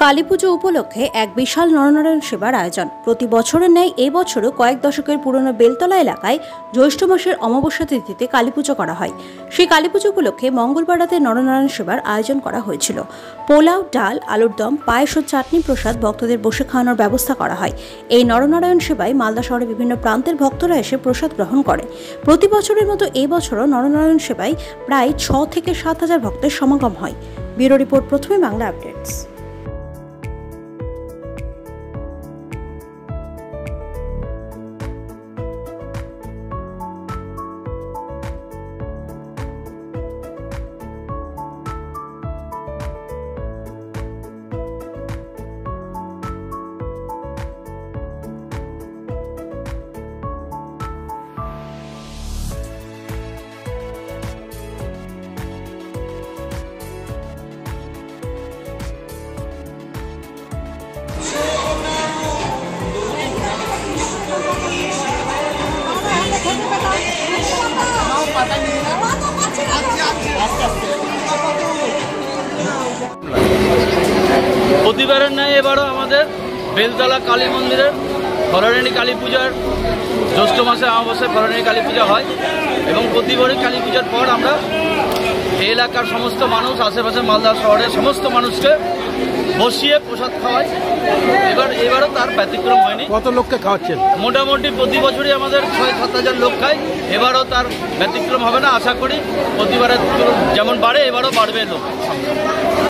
কালীপুজো উপলক্ষে এক বিশাল নরনারায়ণ সেবার আয়োজন। প্রতি বছরের ন্যায় এই বছরও কয়েক দশকের পুরনো বেলতলা এলাকায় জ্যৈষ্ঠ মাসের অমাবস্যা তিথিতে কালীপুজো করা হয়। সেই কালীপুজো উপলক্ষে মঙ্গলবার রাতে নরনারায়ণ সেবার আয়োজন করা হয়েছিল। পোলাও, ডাল, আলুর দম, পায়েস ও চাটনি প্রসাদ ভক্তদের বসে খাওয়ানোর ব্যবস্থা করা হয়। এই নরনারায়ণ সেবায় মালদা শহরে বিভিন্ন প্রান্তের ভক্তরা এসে প্রসাদ গ্রহণ করে। প্রতি বছরের মতো এই বছরও নরনারায়ণ সেবায় প্রায় 6 থেকে 7 হাজার ভক্তের সমাগম হয়। ব্যুরো রিপোর্ট, প্রথমে বাংলা আপডেটস। প্রতিবারের ন্যায় এবারও আমাদের বেলতলা কালী মন্দিরের ফলরানী কালী পূজার জ্যৈষ্ঠ মাসে অমাবস্যায় ফলরানী কালী পূজা হয় এবং প্রতিবারই কালী পূজার পর আমরা এই এলাকার সমস্ত মানুষ, আশেপাশে মালদা শহরের সমস্ত মানুষকে বসিয়ে প্রসাদ খাওয়াই। এবারও তার ব্যতিক্রম হয়নি। কত লোককে খাওয়াচ্ছেন? মোটামুটি প্রতি বছরই আমাদের 6-7 হাজার লোক খায়। এবারও তার ব্যতিক্রম হবে না, আশা করি। প্রতিবারের যেমন বাড়ে এবারও বাড়বে লোক।